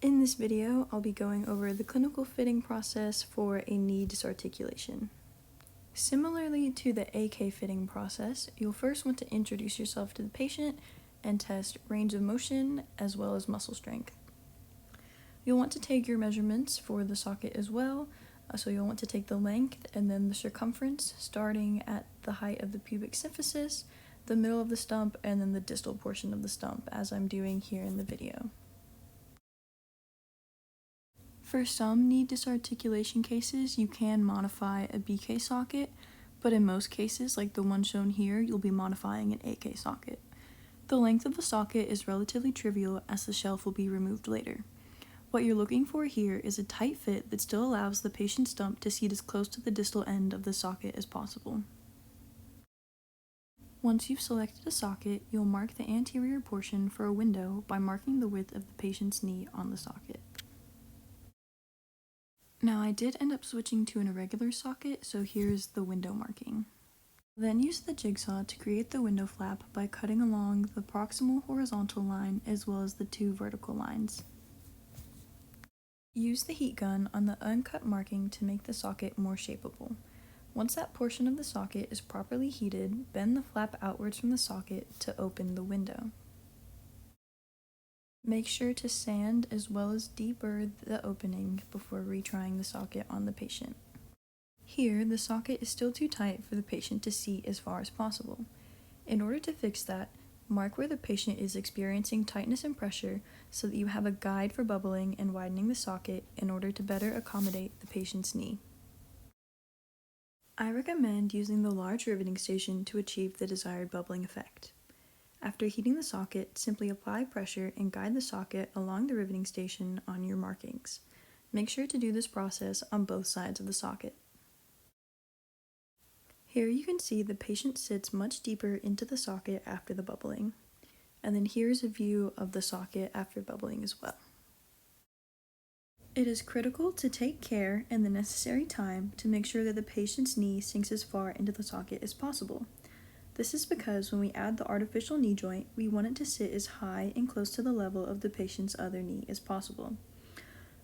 In this video, I'll be going over the clinical fitting process for a knee disarticulation. Similarly to the AK fitting process, you'll first want to introduce yourself to the patient and test range of motion as well as muscle strength. You'll want to take your measurements for the socket as well, so you'll want to take the length and then the circumference, starting at the height of the pubic symphysis, the middle of the stump, and then the distal portion of the stump, as I'm doing here in the video. For some knee disarticulation cases, you can modify a BK socket, but in most cases, like the one shown here, you'll be modifying an AK socket. The length of the socket is relatively trivial as the shelf will be removed later. What you're looking for here is a tight fit that still allows the patient's stump to seat as close to the distal end of the socket as possible. Once you've selected a socket, you'll mark the anterior portion for a window by marking the width of the patient's knee on the socket. Now I did end up switching to an irregular socket, so here's the window marking. Then use the jigsaw to create the window flap by cutting along the proximal horizontal line as well as the two vertical lines. Use the heat gun on the uncut marking to make the socket more shapeable. Once that portion of the socket is properly heated, bend the flap outwards from the socket to open the window. Make sure to sand as well as deburr the opening before retrying the socket on the patient. Here, the socket is still too tight for the patient to seat as far as possible. In order to fix that, mark where the patient is experiencing tightness and pressure so that you have a guide for bubbling and widening the socket in order to better accommodate the patient's knee. I recommend using the large riveting station to achieve the desired bubbling effect. After heating the socket, simply apply pressure and guide the socket along the riveting station on your markings. Make sure to do this process on both sides of the socket. Here you can see the patient sits much deeper into the socket after the bubbling. And then here's a view of the socket after bubbling as well. It is critical to take care and the necessary time to make sure that the patient's knee sinks as far into the socket as possible. This is because when we add the artificial knee joint, we want it to sit as high and close to the level of the patient's other knee as possible.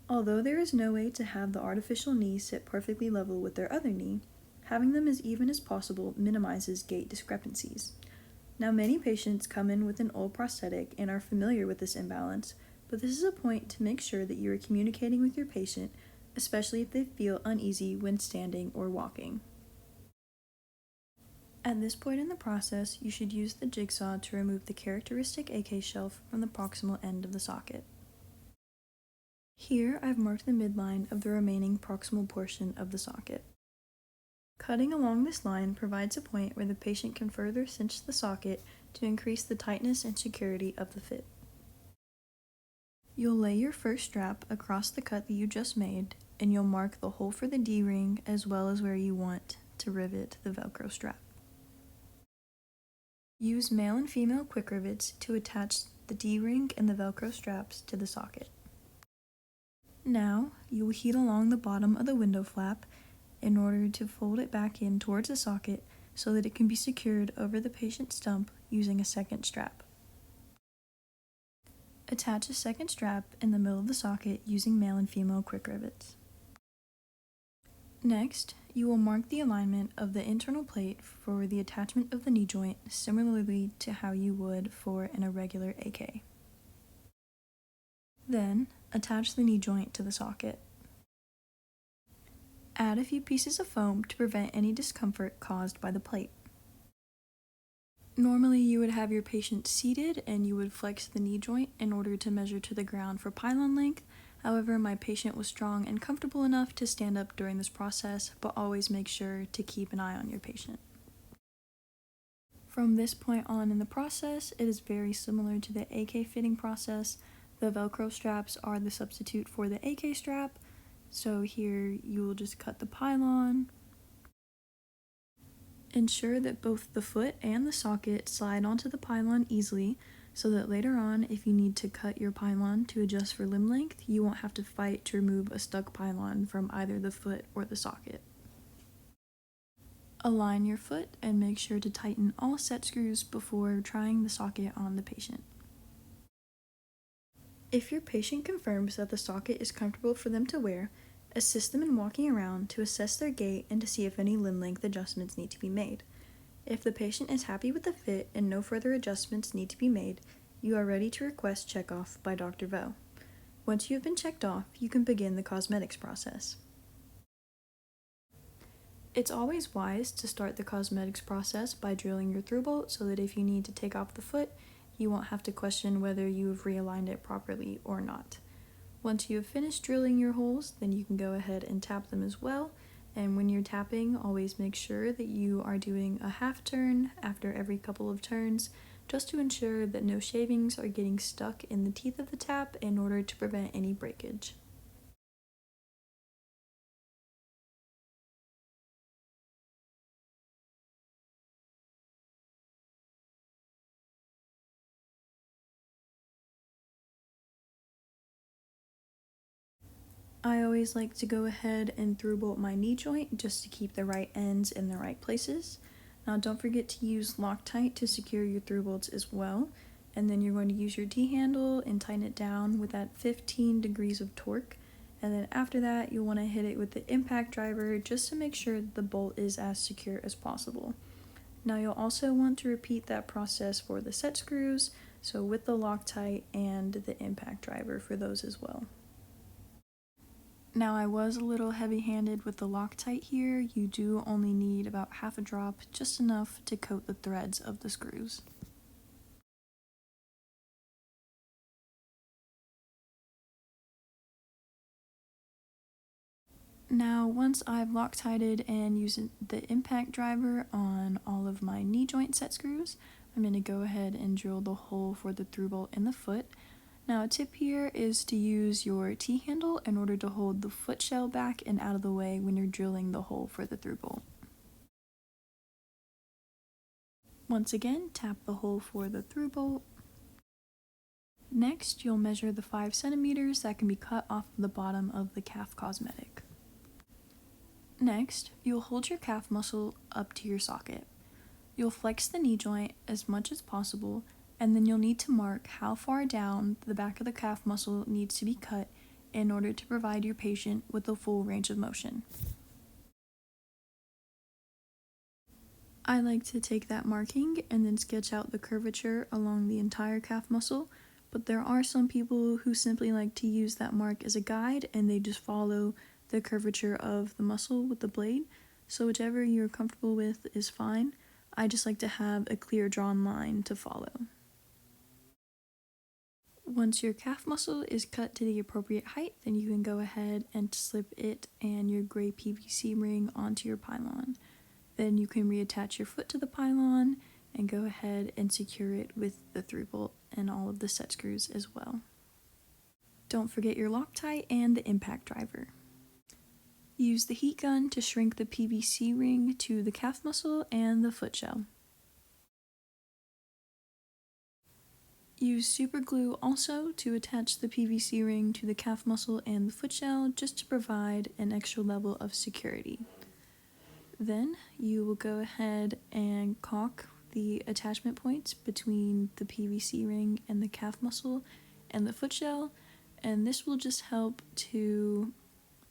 Although there is no way to have the artificial knee sit perfectly level with their other knee, having them as even as possible minimizes gait discrepancies. Now, many patients come in with an old prosthetic and are familiar with this imbalance, but this is a point to make sure that you are communicating with your patient, especially if they feel uneasy when standing or walking. At this point in the process, you should use the jigsaw to remove the characteristic AK shelf from the proximal end of the socket. Here, I've marked the midline of the remaining proximal portion of the socket. Cutting along this line provides a point where the patient can further cinch the socket to increase the tightness and security of the fit. You'll lay your first strap across the cut that you just made, and you'll mark the hole for the D-ring as well as where you want to rivet the Velcro strap. Use male and female quick rivets to attach the D-ring and the Velcro straps to the socket. Now, you will heat along the bottom of the window flap in order to fold it back in towards the socket so that it can be secured over the patient's stump using a second strap. Attach a second strap in the middle of the socket using male and female quick rivets. Next, you will mark the alignment of the internal plate for the attachment of the knee joint similarly to how you would for an irregular AK. Then, attach the knee joint to the socket. Add a few pieces of foam to prevent any discomfort caused by the plate. Normally, you would have your patient seated and you would flex the knee joint in order to measure to the ground for pylon length. However, my patient was strong and comfortable enough to stand up during this process, but always make sure to keep an eye on your patient. From this point on in the process, it is very similar to the AK fitting process. The Velcro straps are the substitute for the AK strap, so here you will just cut the pylon. Ensure that both the foot and the socket slide onto the pylon easily, so that later on, if you need to cut your pylon to adjust for limb length, you won't have to fight to remove a stuck pylon from either the foot or the socket. Align your foot and make sure to tighten all set screws before trying the socket on the patient. If your patient confirms that the socket is comfortable for them to wear, assist them in walking around to assess their gait and to see if any limb length adjustments need to be made. If the patient is happy with the fit and no further adjustments need to be made, you are ready to request check-off by Dr. Vo. Once you have been checked off, you can begin the cosmetics process. It's always wise to start the cosmetics process by drilling your through bolt so that if you need to take off the foot, you won't have to question whether you have realigned it properly or not. Once you have finished drilling your holes, then you can go ahead and tap them as well. And when you're tapping, always make sure that you are doing a half turn after every couple of turns, just to ensure that no shavings are getting stuck in the teeth of the tap in order to prevent any breakage. I always like to go ahead and through bolt my knee joint just to keep the right ends in the right places. Now don't forget to use Loctite to secure your through bolts as well. And then you're going to use your T-handle and tighten it down with that 15 degrees of torque. And then after that, you'll want to hit it with the impact driver just to make sure the bolt is as secure as possible. Now you'll also want to repeat that process for the set screws, so with the Loctite and the impact driver for those as well. Now I was a little heavy-handed with the Loctite here. You do only need about half a drop, just enough to coat the threads of the screws. Now once I've Loctited and used the impact driver on all of my knee joint set screws, I'm going to go ahead and drill the hole for the through bolt in the foot. Now a tip here is to use your T-handle in order to hold the foot shell back and out of the way when you're drilling the hole for the through bolt. Once again, tap the hole for the through bolt. Next, you'll measure the 5 centimeters that can be cut off the bottom of the calf cosmetic. Next, you'll hold your calf muscle up to your socket. You'll flex the knee joint as much as possible, and then you'll need to mark how far down the back of the calf muscle needs to be cut in order to provide your patient with a full range of motion. I like to take that marking and then sketch out the curvature along the entire calf muscle, but there are some people who simply like to use that mark as a guide and they just follow the curvature of the muscle with the blade, so whichever you're comfortable with is fine. I just like to have a clear drawn line to follow. Once your calf muscle is cut to the appropriate height, then you can go ahead and slip it and your gray PVC ring onto your pylon. Then you can reattach your foot to the pylon and go ahead and secure it with the through bolt and all of the set screws as well. Don't forget your Loctite and the impact driver. Use the heat gun to shrink the PVC ring to the calf muscle and the foot shell. Use super glue also to attach the PVC ring to the calf muscle and the foot shell just to provide an extra level of security. Then you will go ahead and caulk the attachment points between the PVC ring and the calf muscle and the foot shell, and this will just help to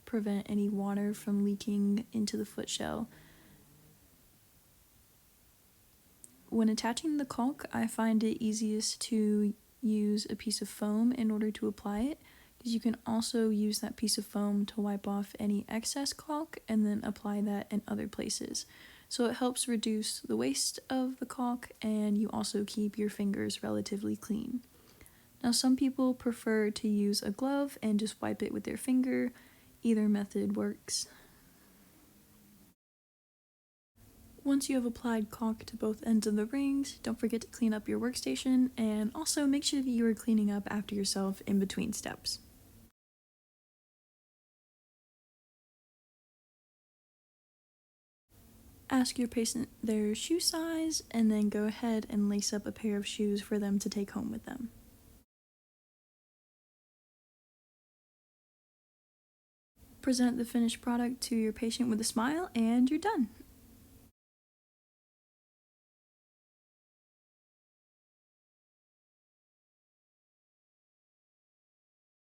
prevent any water from leaking into the foot shell. When attaching the caulk, I find it easiest to use a piece of foam in order to apply it, because you can also use that piece of foam to wipe off any excess caulk and then apply that in other places. So it helps reduce the waste of the caulk, and you also keep your fingers relatively clean. Now some people prefer to use a glove and just wipe it with their finger. Either method works. Once you have applied caulk to both ends of the rings, don't forget to clean up your workstation, and also make sure that you are cleaning up after yourself in between steps. Ask your patient their shoe size, and then go ahead and lace up a pair of shoes for them to take home with them. Present the finished product to your patient with a smile, and you're done.